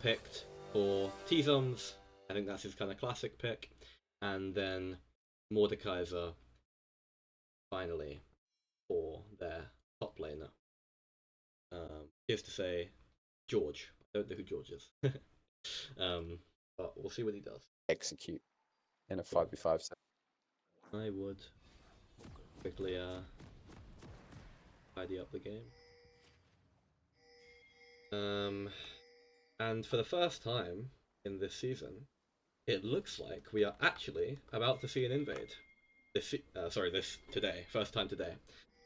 picked for T-Zoms. I think that's his kind of classic pick. And then Mordekaiser finally for their top laner. Here's to say George. I don't know who George is. But we'll see what he does. Execute in a 5v5 set. I would quickly tidy up the game. And for the first time in this season, it looks like we are actually about to see an invade. This today, first time today.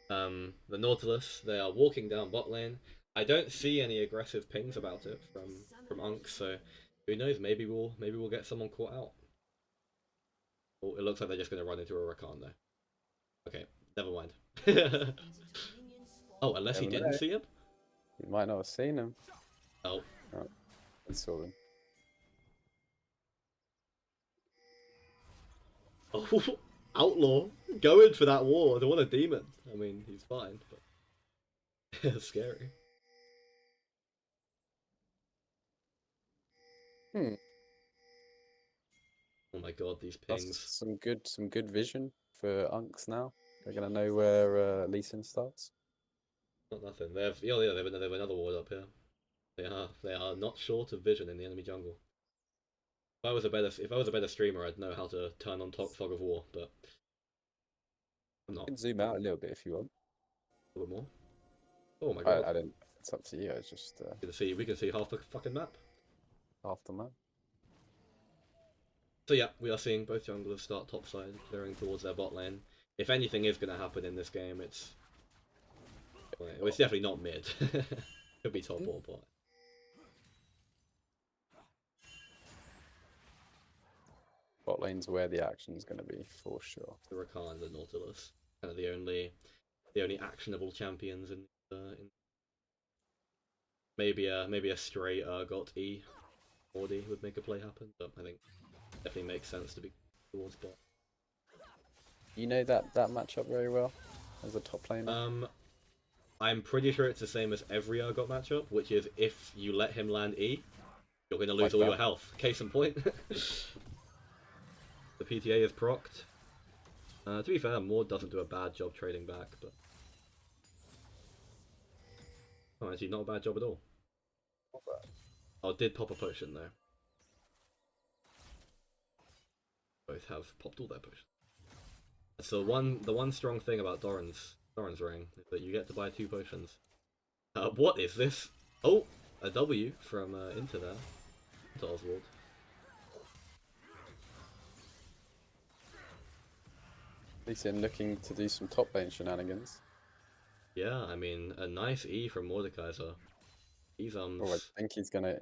The Nautilus, they are walking down bot lane. I don't see any aggressive pings about it from Unk, so who knows? Maybe we'll get someone caught out. Oh, it looks like they're just going to run into a Rakan though. Okay, never mind. Oh, unless he didn't see him? You might not have seen him. Oh. Oh, I saw him. Oh, Outlaw going for that ward. What a demon. I mean, he's fine, but scary. Oh my god, these pings. That's some good vision for Unks now. They're gonna know where Lee Sin starts. Not nothing. They have another ward up here. They are not short of vision in the enemy jungle. If I was a better streamer, I'd know how to turn on top Fog of War, but I'm not. You can zoom out a little bit if you want. A little more. Oh my god. I don't. It's up to you. It's just. We can see half the fucking map. Half the map. So yeah, we are seeing both junglers start topside, clearing towards their bot lane. If anything is going to happen in this game, it's definitely not mid. Could be top or bot. Bot lane's where the action is going to be for sure. The Rakan, the Nautilus, kind of the only actionable champions in maybe a stray Urgot E Mordy would make a play happen, but I think definitely makes sense to be towards bot. You know that matchup very well as a top laner. I'm pretty sure it's the same as every Urgot matchup, which is if you let him land E, you're going to lose all your health. Case in point. The PTA is procced. To be fair, Maud doesn't do a bad job trading back, but actually not a bad job at all. Not bad. Oh, did pop a potion though. Both have popped all their potions. So the one strong thing about Doran's ring is that you get to buy 2 potions. What is this? Oh, a W from Inter there. To Oswald. Lee Sin looking to do some top lane shenanigans. Yeah, I mean a nice E from Mordekaiser. He's Oh, I think he's gonna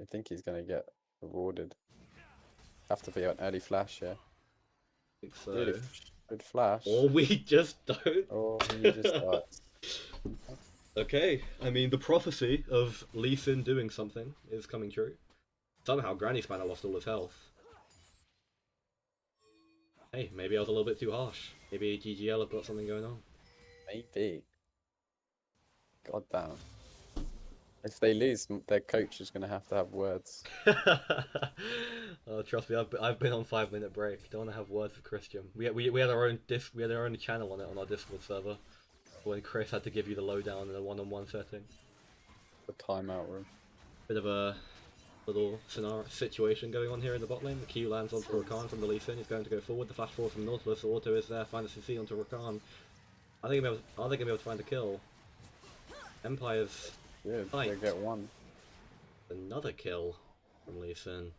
get rewarded. Have to be an early flash, yeah. I think so. Really good flash. Or we just don't. Or he just starts. Okay, I mean the prophecy of Lee Sin doing something is coming true. Somehow Granny Spanner lost all his health. Hey, maybe I was a little bit too harsh. Maybe GGL have got something going on. Maybe. God damn. If they lose, their coach is going to have words. Oh, trust me, I've been on 5-minute break. Don't want to have words with Christian. We had our own we had our own channel on our Discord server when Chris had to give you the lowdown in a one-on-one setting. The timeout room. Bit of a little situation going on here in the bot lane. The Q lands onto Rakan from the Lee Sin. He's going to go forward. The flash forward from Nautilus. The auto is there. Finds the CC onto Rakan. Are they going to be able to find a kill? Empire's Yeah, they get one. Another kill from Lee Sin.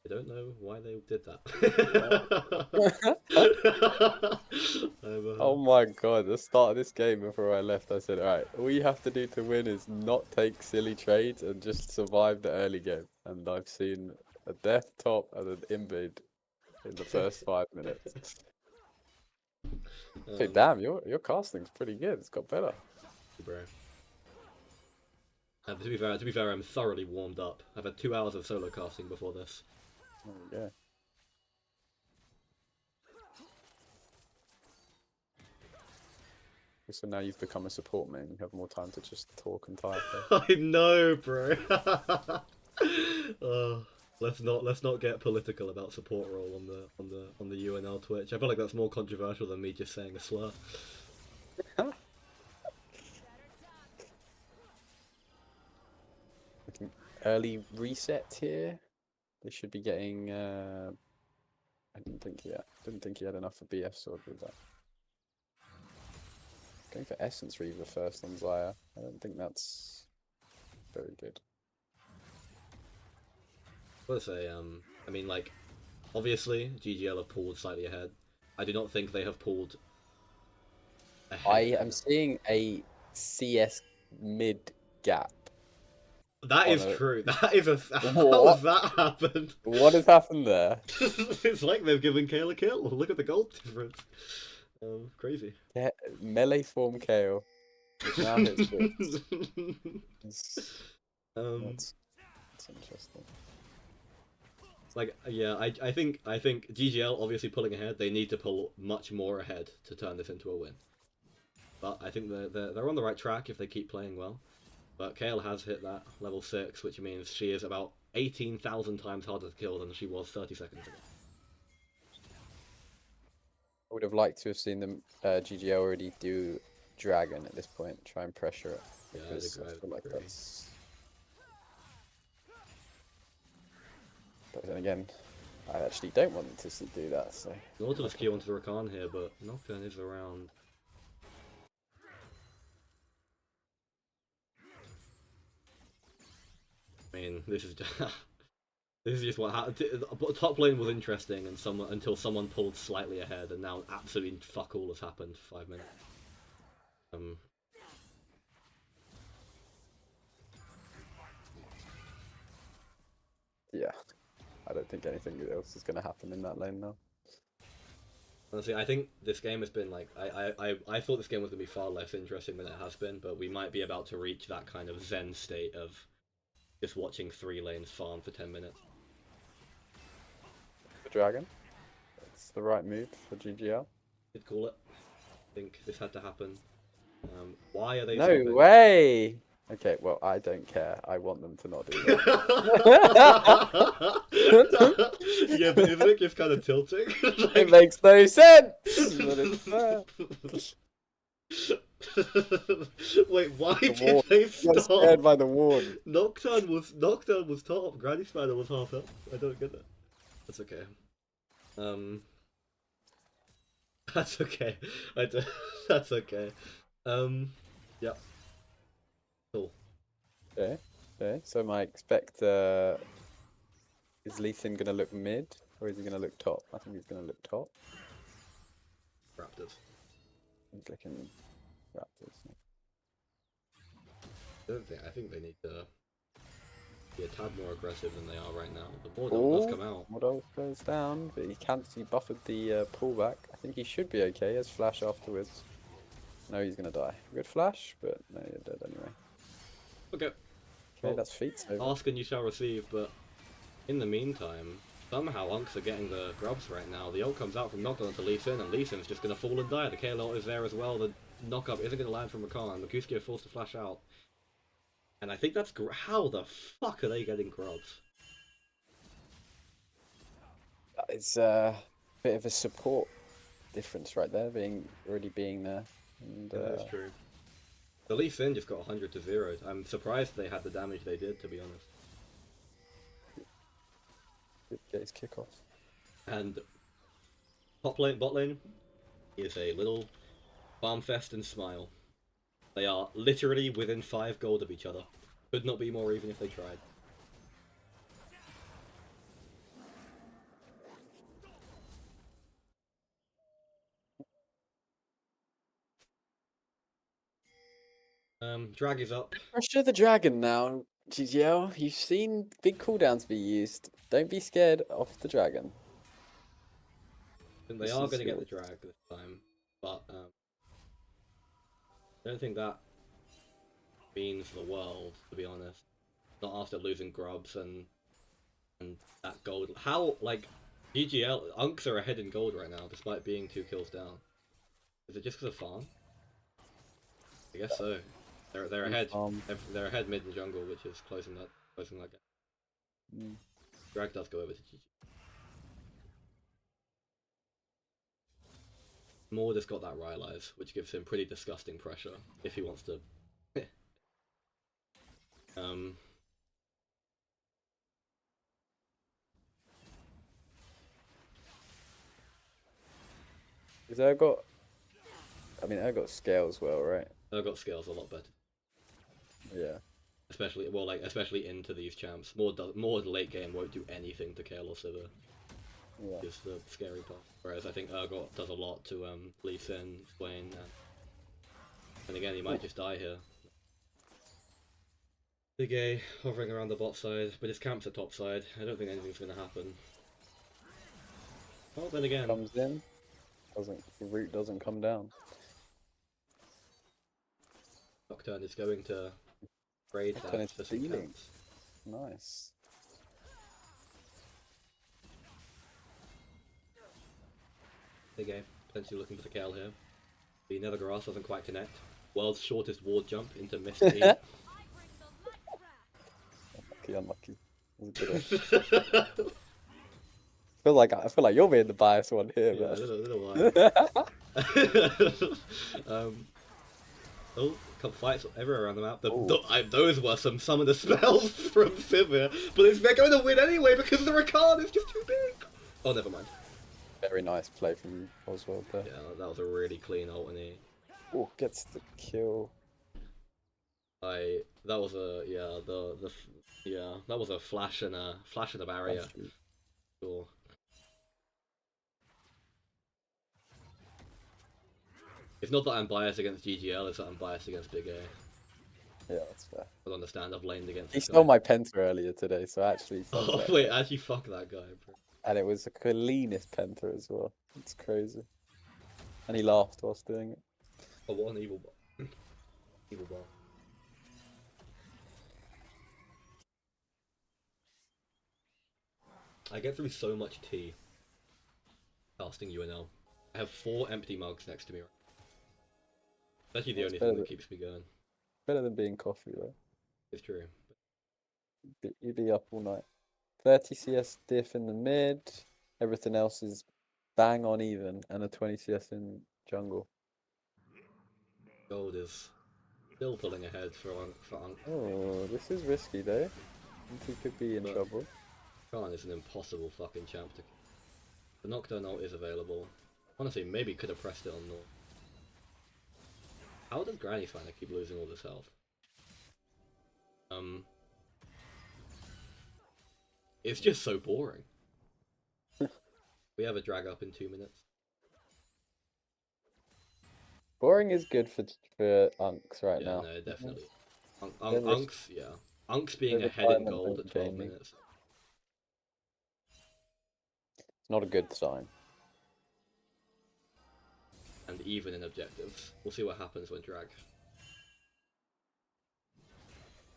I don't know why they did that. Oh my god, the start of this game before I left, I said, alright, all you have to do to win is not take silly trades and just survive the early game. And I've seen a death top and an invade in the first 5 minutes. Hey, damn, your casting's pretty good. It's got better. Bro. To be fair, I'm thoroughly warmed up. I've had 2 hours of solo casting before this. There we go. So now you've become a support main. You have more time to just talk and type. I know, bro. Let's not get political about support role on the UNL Twitch. I feel like that's more controversial than me just saying a slur. Looking early reset here. They should be getting. I didn't think he had enough for BF sword with that. Going for Essence Reaver first on Zaya. I don't think that's very good. Let's say, I mean, like, obviously GGL have pulled slightly ahead. I do not think they have pulled ahead. I am seeing a CS mid gap. That is true. That is a. How What? has that happened? What has happened there? It's like they've given Kale a kill. Look at the gold difference. Crazy. Yeah, melee form Kale. Which now hits bits. That's interesting. Like, yeah, I think GGL obviously pulling ahead. They need to pull much more ahead to turn this into a win. But I think they're on the right track if they keep playing well. But Kale has hit that level 6, which means she is about 18,000 times harder to kill than she was 30 seconds ago. I would have liked to have seen them GGL already do Dragon at this point, try and pressure it. Because I feel like that's. But then again, I actually don't want them to do that. So Nautilus Q onto the Rakan here, but Nocturne is around. I mean, this is just what happened. Top lane was interesting, and until someone pulled slightly ahead, and now absolutely fuck all has happened for 5 minutes. Yeah, I don't think anything else is going to happen in that lane now. Honestly, I think this game has been like I thought this game was going to be far less interesting than it has been, but we might be about to reach that kind of zen state of just watching 3 lanes farm for 10 minutes. The Dragon. That's the right move for GGL. Did call it. I think this had to happen. Why are they? No stopping? way! Okay, well, I don't care. I want them to not do that. Yeah, but isn't it just kind of tilting? Like... It makes no sense! But it's fair. Wait, why did they stop? I got scared by the ward. Nocturne was top. Granny Spider was half up. I don't get that. That's okay. That's okay. That's okay. Yeah. Cool. Okay. Okay. So I expect is Lee Sin gonna look mid or is he gonna look top? I think he's gonna look top. Raptors. He's looking Raptors. I think they need to be a tad more aggressive than they are right now. The Bordeaux does come out. Bordeaux goes down, but he buffered the pullback. I think he should be okay. He has flash afterwards. No, he's gonna die. Good flash, but no, you're dead anyway. Okay. Okay, Well, that's feats over. Ask and you shall receive, but in the meantime, somehow Unks are getting the grubs right now. The ult comes out from Knockdown to Lee Sin, and Lee Sin's just gonna fall and die. The KL ult is there as well. The knock-up isn't gonna land from Rakan. Makuski are forced to flash out. And I think that's how the fuck are they getting grubs? It's a bit of a support difference right there, already being there. And, Yeah, that's true. The Lee Sin just got 100 to 0. I'm surprised they had the damage they did, to be honest. Get his kickoff. And bot lane is a little farm fest and smile. They are literally within 5 gold of each other. Could not be more even if they tried. Drag is up. Pressure the dragon now, GGL. You've seen big cooldowns be used. Don't be scared of the dragon. And they are going to get the drag this time, but I don't think that means the world, to be honest. Not after losing grubs and that gold. How, like, GGL, Unks are ahead in gold right now, despite being 2 kills down. Is it just because of farm? I guess so. They're ahead. Um, They're ahead mid and jungle, which is closing that gap. mm. Drag does go over to GG. Maud has got that Rylai's, which gives him pretty disgusting pressure if he wants to. um. Is there got? I mean, I got scale as well, right? I got scales a lot better. Yeah. Especially into these champs. Maud late game won't do anything to Kayle or Sivir. Yeah. Is the scary part. Whereas I think Urgot does a lot to Lee Sin, Swain, and again he might just die here. Big A hovering around the bot side, but his camp's at top side. I don't think anything's gonna happen. Well then again. Comes in. The root doesn't come down. Nocturne is going to trade Nocturne that is for some stealing. camps. Nice. Big A, potentially looking for the Kayle here. The Nether Grass doesn't quite connect. World's shortest ward jump into Mist E. Unlucky. I feel like you're being the biased one here, Yeah, man. a little while. Oh, a couple fights everywhere around the map. Those were some of the spells from Sivir, but they're going to win anyway because the Rakan is just too big. Oh, never mind. Very nice play from Oswald there. Yeah, that was a really clean ult and Oh, gets the kill. that was that was a flash and a barrier. Sure. It's not that I'm biased against GGL, it's that I'm biased against Big A. Yeah, that's fair. I understand I've laned against He this stole guy. my penta earlier today, so actually. Oh, wait, actually fuck that guy, bro. And it was the cleanest penta as well. It's crazy. And he laughed whilst doing it. Oh, what an evil bot. Evil bot. I get through so much tea casting UNL. I have 4 empty mugs next to me. That's actually the only thing that keeps me going. Better than being coffee, though. It's true. You'd be up all night. 30 CS diff in the mid. Everything else is bang on even, and a 20 CS in jungle. Gold is still pulling ahead for Unk. Oh, this is risky though. I think he could be in trouble. Khan is an impossible fucking champ to kill. The Nocturne ult is available. Honestly, maybe could have pressed it on North. How does Granny Spanner keep losing all this health? It's just so boring. We have a drag up in 2 minutes. Boring is good for Unks right now. Yeah, no, definitely. Unks, yeah. Unks being ahead in gold at 12 minutes. It's not a good sign. And even in objectives. We'll see what happens when drag.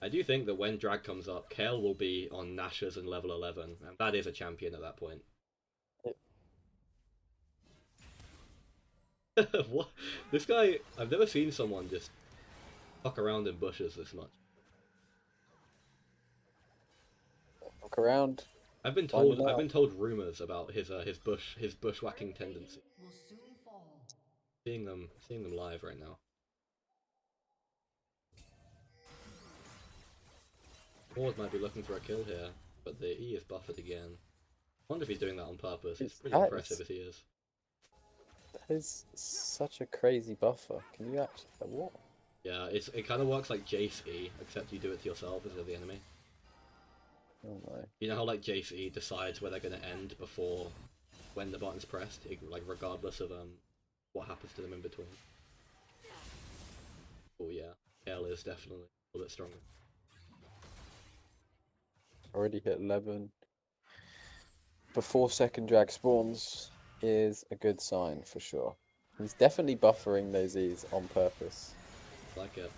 I do think that when drag comes up, Kayle will be on Nash's and level 11, and that is a champion at that point. What? This guy, I've never seen someone just fuck around in bushes this much. Fuck around. I've been told rumors about his bushwhacking tendency. Seeing them live right now. Ward might be looking for a kill here, but the E is buffered again. I wonder if he's doing that on purpose. It's pretty impressive if he is. That is such a crazy buffer. Can you actually... What? Yeah, it kind of works like Jace E, except you do it to yourself instead of the enemy. Oh my. You know how like Jace E decides where they're going to end before when the button's pressed, like regardless of what happens to them in between. Oh yeah, Kayle is definitely a little bit stronger. Already hit 11. Before second drag spawns is a good sign for sure. He's definitely buffering those E's on purpose. Like it.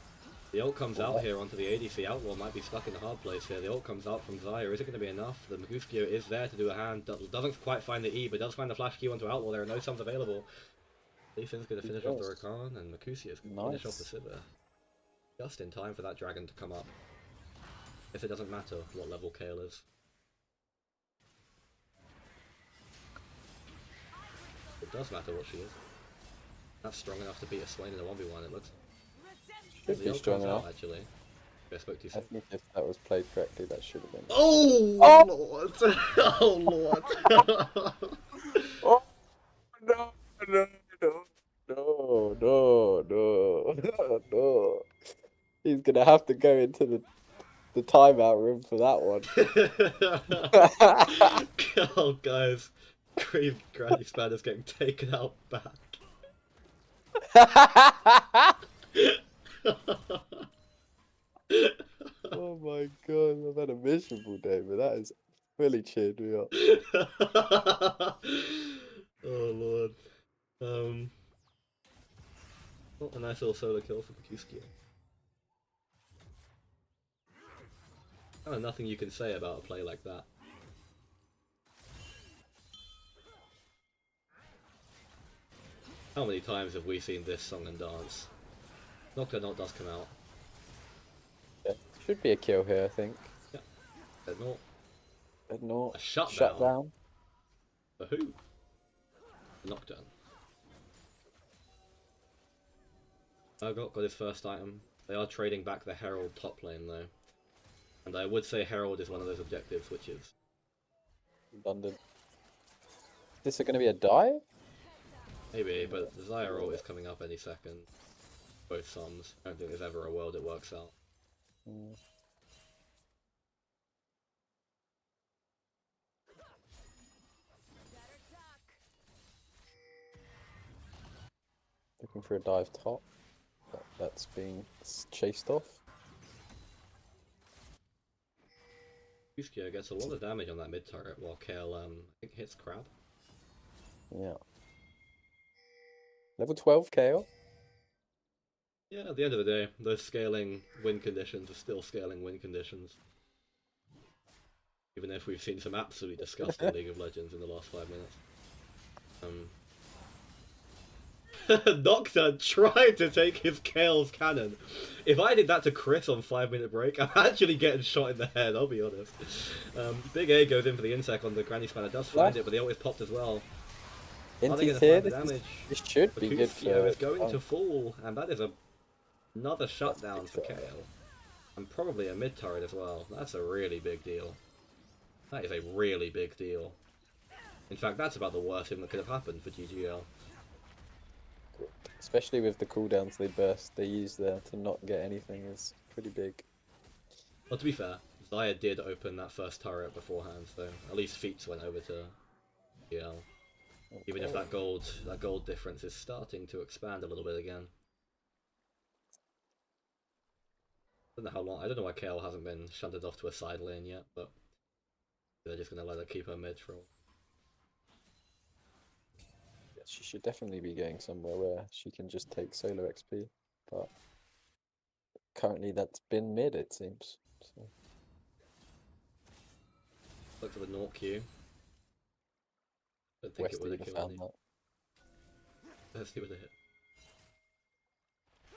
The ult comes out here onto the ADC. Outlaw might be stuck in a hard place here. The ult comes out from Xayah. Is it going to be enough? The Maguscio is there to do a hand. Doesn't quite find the E, but does find the flash Q onto Outlaw. There are no sums available. Lee Sin's going to finish off the Rakan, and Maguscio is going to finish off the Sivir. just in time for that dragon to come up. Guess it doesn't matter what level Kale is. It does matter what she is. That's strong enough to beat a Swain in a 1v1, it looks. Should The be ult strong comes enough. out, actually. I spoke too I soon. think if that was played correctly, that should have been. Oh, Oh! Lord! Oh, Lord! Oh no, no, no, no, no, no, no. He's gonna have to go into the timeout room for that one. Oh, guys. Granny Spanner's getting taken out back. Oh my god, I've had a miserable day, but that has fully cheered me up. Oh, Lord. Oh, a nice little solo kill for Bakuski. Kind of nothing you can say about a play like that. How many times have we seen this song and dance? Nocturne does come out. Yeah, should be a kill here, I think. Yeah. But not But not a shutdown. shutdown. For who? Nocturne. Urgot got his first item. They are trading back the Herald top lane though. And I would say Herald is one of those objectives, which is... London. Is this going to be a die? Maybe, but the Zyro is coming up any second. Both sums. I don't think there's ever a world it works out. Mm. Looking for a dive top. That's being chased off. Yuskio gets a lot of damage on that mid turret while Kale, I think hits Crab. Yeah. Level 12 KO. Yeah, at the end of the day, those scaling win conditions are still scaling win conditions. Even if we've seen some absolutely disgusting League of Legends in the last 5 minutes. Nocturne tried to take his Kale's cannon. If I did that to Chris on 5-minute break, I'm actually getting shot in the head, I'll be honest. Big A goes in for the insec on the Granny Spanner, does find it, but the ult is popped as well. Are they going to find the damage? This should be good for... is going to fall, and that is another shutdown for Kale. And probably a mid turret as well. That's a really big deal. That is a really big deal. In fact, that's about the worst thing that could have happened for GGL. Especially with the cooldowns they use there to not get anything is pretty big. Well, to be fair, Zaya did open that first turret beforehand, so at least Feats went over to GL. Okay. Even if that gold difference is starting to expand a little bit again. I don't know how long. I don't know why Kale hasn't been shunted off to a side lane yet, but they're just gonna let her keep her mid for all. Yeah, she should definitely be going somewhere where she can just take solo XP, but currently that's been mid, it seems. So. Look for the Naught Q. Don't think West it would have killed found any. that. Let's see what it hit.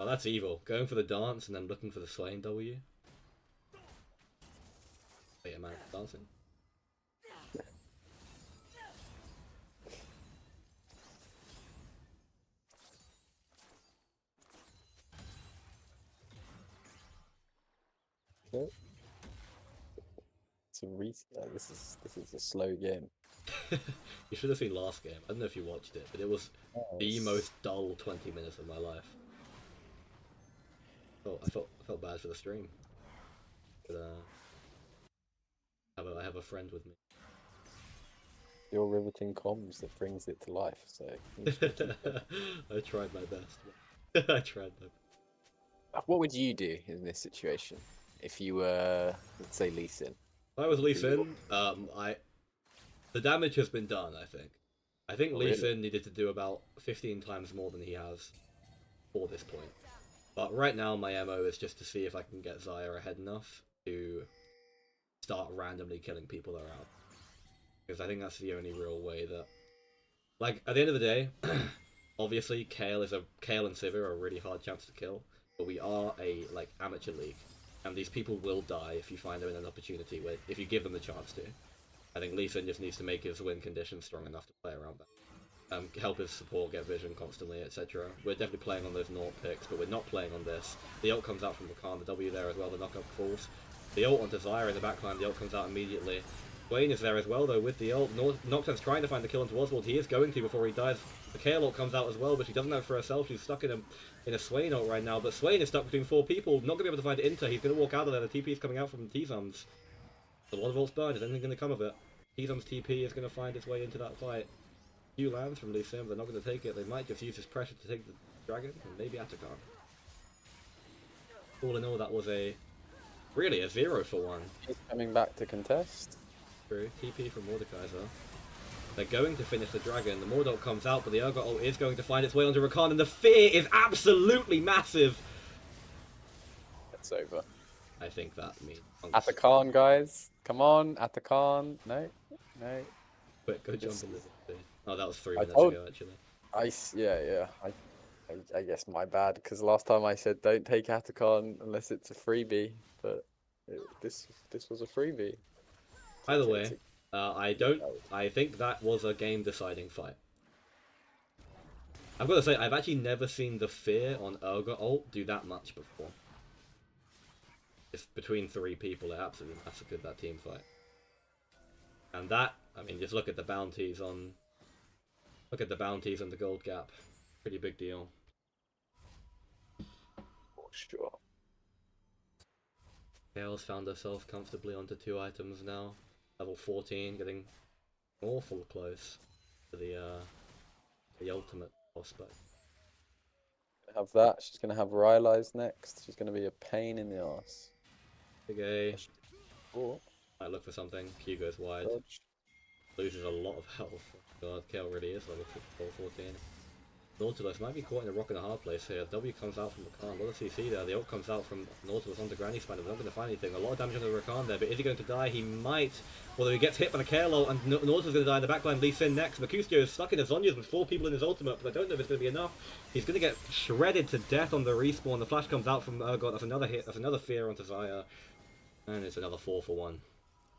Oh, that's evil. Going for the dance and then looking for the Swain W. Wait a man, dancing. Okay. This is a slow game. You should have seen last game. I don't know if you watched it, but it was the most dull 20 minutes of my life. Oh, I felt bad for the stream. But I have a friend with me. Your riveting comms that brings it to life. So I tried my best. I tried my best. What would you do in this situation if you were, let's say, Lee Sin? If I was Lee Sin, the damage has been done. I think Lee Sin needed to do about 15 times more than he has for this point. But right now, my MO is just to see if I can get Zaya ahead enough to start randomly killing people around. Because I think that's the only real way that... Like, at the end of the day, obviously, Kale and Sivir are really hard champs to kill. but we are a like amateur league, and these people will die if you find them in an opportunity where if you give them the chance to. I think Lee Sin just needs to make his win conditions strong enough to play around that. Help his support get vision constantly, etc. We're definitely playing on those Naught picks, but we're not playing on this. The ult comes out from Rakan, the W there as well, the knockup falls. The ult onto Zyra in the backline, the ult comes out immediately. Swain is there as well though with the ult. Nocturne's trying to find the kill onto Oswald, he is going to before he dies. The Kayle ult comes out as well, but she doesn't have it for herself, she's stuck in a Swain ult right now, but Swain is stuck between 4 people, not going to be able to find Inter, he's going to walk out of there, the TP is coming out from T-Zums. A lot of ults burned, is anything going to come of it? T-Zums TP is going to find its way into that fight. Few lands from Lee Sin, they're not going to take it. They might just use this pressure to take the dragon and maybe Atakan. All in all, that was really a 0 for 1. He's coming back to contest. True. TP from Mordekaiser. They're going to finish the dragon. The Mordok comes out, but the Urgot ult is going to find its way onto Rakan, and the fear is absolutely massive. It's over. I think that means Atakan, guys. Come on, Atakan. No. Quick, go jump in the. Oh, that was 3 I minutes told- ago, actually. Yeah. I guess my bad, because last time I said don't take Atakan unless it's a freebie, but this was a freebie. Either way, I think that was a game-deciding fight. I've got to say, I've actually never seen the fear on Urgot ult do that much before. It's between 3 people, it absolutely massacred that team fight. And that, I mean, just look at the bounties on... Look at the bounties and the gold gap. Pretty big deal. For sure. Gale's found herself comfortably onto 2 items now. Level 14, getting awful close to the ultimate boss fight. Have that. She's gonna have Rylai's next. She's gonna be a pain in the ass. Big A. Oh, Might look for something. Q goes wide. dodge. Loses a lot of health. God, Kale really is level 14. Nautilus might be caught in a rock and a hard place here. W comes out from Rakan. A lot of CC there. The ult comes out from Nautilus onto Granny Spider. We're not going to find anything. A lot of damage onto Rakan there, but is he going to die? He might. Although he gets hit by the Kale ult, and Nautilus is going to die in the backline. Lee Sin next. Mercutio is stuck in his Zhonya's with 4 people in his ultimate, but I don't know if it's going to be enough. He's going to get shredded to death on the respawn. The flash comes out from Urgot. That's another hit. That's another fear onto Zaya. And it's another 4 for 1.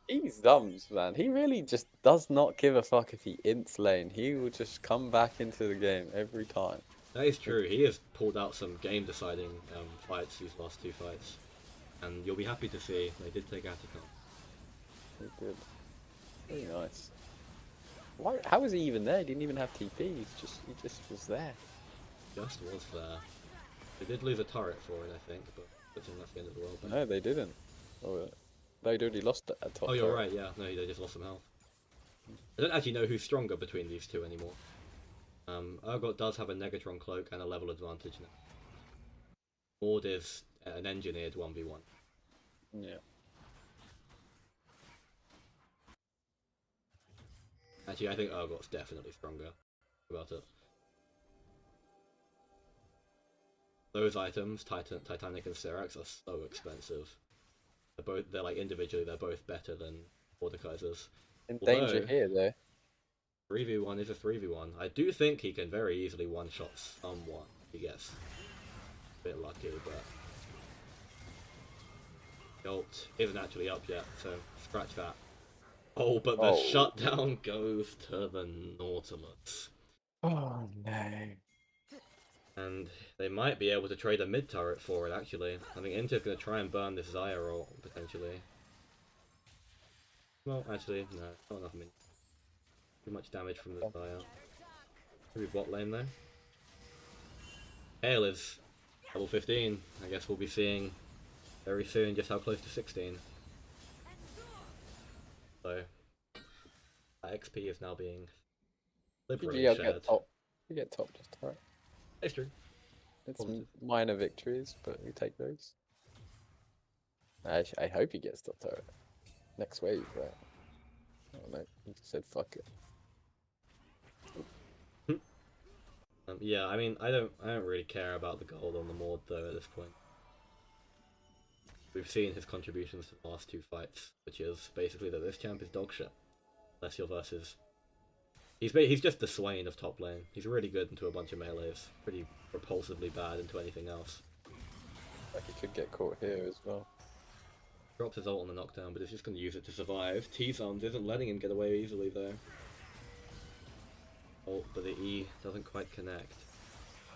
He's Zums, man. He really just does not give a fuck if he ints lane. He will just come back into the game every time. That is true. He has pulled out some game-deciding fights these last 2 fights, and you'll be happy to see they did take Atakan. He did. Very nice. Why? How was he even there? He didn't even have TP. He just was there. Just was there. They did lose a turret for it, I think, but that's the end of the world. No, they didn't. Oh, they'd already lost a top. Oh, you're turret. right. Yeah, no, they just lost some health. I don't actually know who's stronger between these 2 anymore. Urgot does have a Negatron cloak and a level advantage now. Mord is an engineered 1v1. Yeah. Actually, I think Urgot's definitely stronger about it. Those items, Titanic and Syrax, are so expensive. They're like individually, they're both better than Mordekaiser's. In Although, danger here, though. 3v1 is a 3v1. I do think he can very easily one-shot someone. He gets a bit lucky, but the ult isn't actually up yet, so scratch that. Oh, but the shutdown goes to the Nautilus. Oh no. And they might be able to trade a mid turret for it, actually. I think Inter's going to try and burn this Zaya ult, potentially. Well, actually, no, not enough mid. Too much damage from the Zaya. Maybe bot lane, though. Hale is level 15. I guess we'll be seeing very soon just how close to 16. So, that XP is now being liberally You shared. get top. You get top just turret. It's true. It's Positive. minor victories, but we take those. I hope he gets top turret. Next wave, right? Oh no, he just said fuck it. Yeah, I mean, I don't really care about the gold on the Mord though at this point. We've seen his contributions to the last 2 fights, which is basically that this champ is dog shit. Unless you're versus... He's just the Swain of top lane. He's really good into a bunch of melees. Pretty repulsively bad into anything else. He could get caught here as well. Drops his ult on the knockdown, but he's just going to use it to survive. T-Zombs isn't letting him get away easily though. Oh, but the E doesn't quite connect.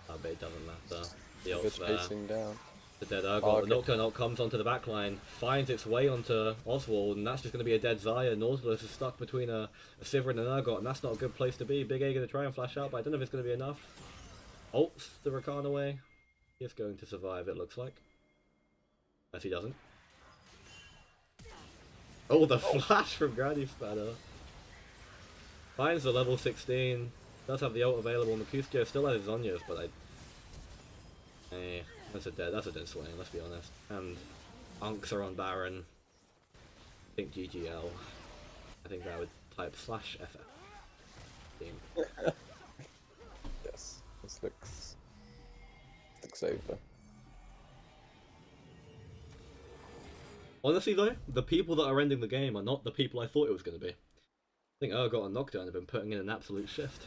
But it doesn't matter. The ult's there. Chasing down. The dead Urgot. Oh, okay. The Nocturne ult comes onto the backline, finds its way onto Oswald, and that's just going to be a dead Xayah. Nautilus is stuck between a Sivir and an Urgot, and that's not a good place to be. Big A going to try and flash out, but I don't know if it's going to be enough. Ults the Rakan away. He's going to survive, it looks like. Unless he doesn't. Oh, the flash from Granny Spanner. Finds the level 16. Does have the ult available. Mercutio still has his Zhonya's, but that's a dead swing, let's be honest. And Unks are on Baron. I think GGL. I think that would type /FF. Team. Yes, this looks over. Honestly though, the people that are ending the game are not the people I thought it was going to be. I think Urgot and Nocturne have been putting in an absolute shift.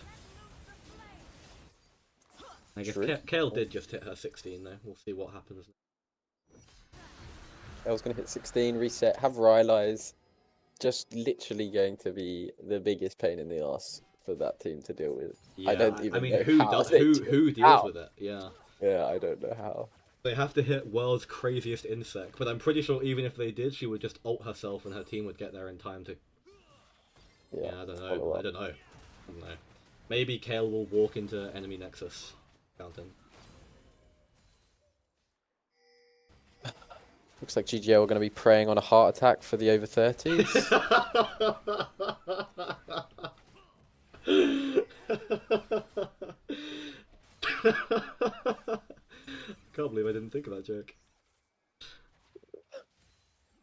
I guess Kale did just hit her 16 though, we'll see what happens. Kale's going to hit 16, reset, have Rylai's. Just literally going to be the biggest pain in the ass for that team to deal with. Yeah, I don't even know who how deals with it? Yeah. Yeah, I don't know how. They have to hit world's craziest insect, but I'm pretty sure even if they did, she would just ult herself and her team would get there in time to... Yeah, I don't know. Maybe Kale will walk into enemy nexus. Fountain. Looks like GGL are going to be preying on a heart attack for the over 30s. Can't believe I didn't think of that joke.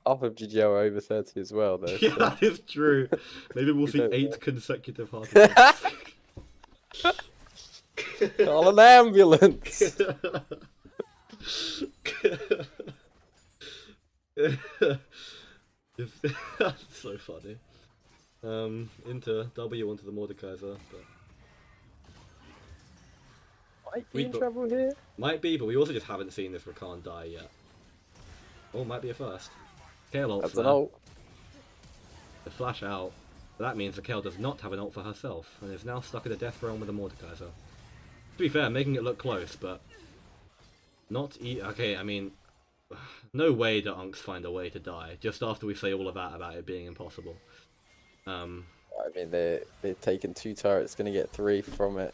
Half of GGL are over 30 as well, though. Yeah, so. that is true. Maybe we'll see 8 consecutive heart attacks. Call an ambulance! That's so funny. Into W onto the Mordekaiser, but Might be in trouble here. Might be, but we also just haven't seen this Rakan die yet. Oh, might be a first. Kale ult's That's there. an ult. The flash out. But that means that Kale does not have an ult for herself, and is now stuck in a death realm with a Mordekaiser. To be fair, making it look close, but not okay, I mean, no way do Unks find a way to die, just after we say all of that about it being impossible. I mean, they're taking 2 turrets, going to get 3 from it.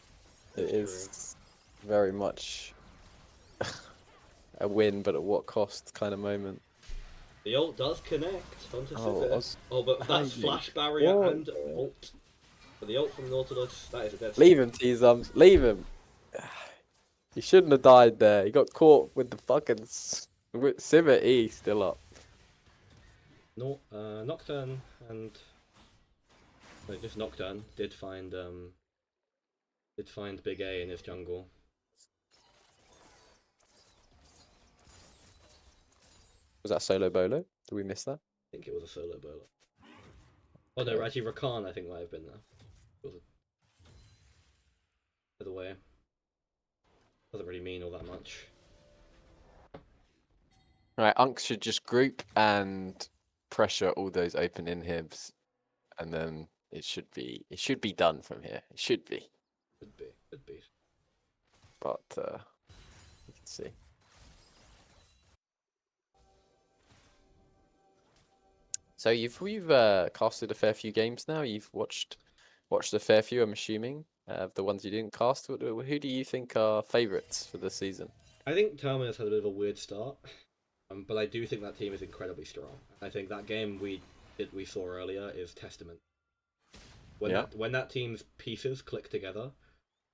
It is very much a win, but at what cost kind of moment. The ult does connect onto Sivir. Oh, but that's flash barrier and ult. But the ult from Nautilus, that is a dead. Leave him, T-Zums. Leave him. He shouldn't have died there. He got caught with the fucking Sivir E still up. No, Nocturne and just Nocturne did find Big A in his jungle. Was that solo bolo? Did we miss that? I think it was a solo bowler. Oh no, actually Rakan I think might have been there. It was either way. Doesn't really mean all that much. Right, Unks should just group and pressure all those open inhibs, and then it should be done from here. It should be. Could be. But you can see. So you've casted a fair few games now. You've watched a fair few, I'm assuming. Of the ones you didn't cast, who do you think are favourites for this season? I think Terminus had a bit of a weird start, but I do think that team is incredibly strong. I think that game we saw earlier is testament. When that team's pieces click together,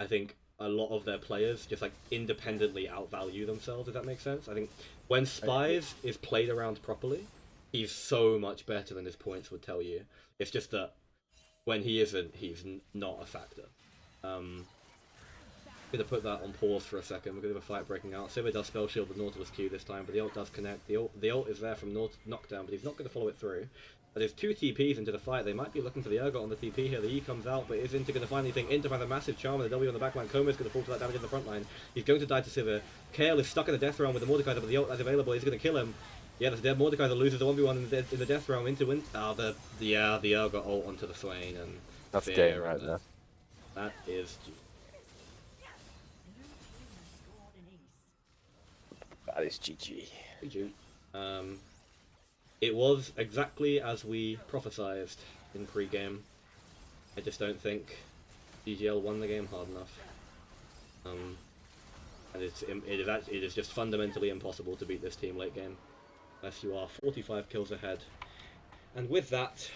I think a lot of their players just like independently outvalue themselves. If that makes sense. I think when Spies is played around properly, he's so much better than his points would tell you. It's just that when he isn't, he's not a factor. I'm gonna put that on pause for a second. We're gonna have a fight breaking out. Sivir does spell shield the Nautilus Q this time, but the ult does connect. The ult is there from Knockdown, but he's not gonna follow it through. But there's 2 TPs into the fight. They might be looking for the Urgot on the TP here. The E comes out, but is Inter going to find anything? Inter finds a massive charm and the W on the backline. Koma's going to fall to that damage in the front line. He's going to die to Sivir. Kale is stuck in the death realm with the Mordekaiser, but the ult that's available is going to kill him. Yeah, the dead Mordekaiser loses the 1v1 in the death realm into win. The Urgot ult onto the Swain and That's Fear game right there. That is. That is GG. GG. It was exactly as we prophesized in pre-game. I just don't think DGL won the game hard enough. And it is just fundamentally impossible to beat this team late game, unless you are 45 kills ahead. And with that,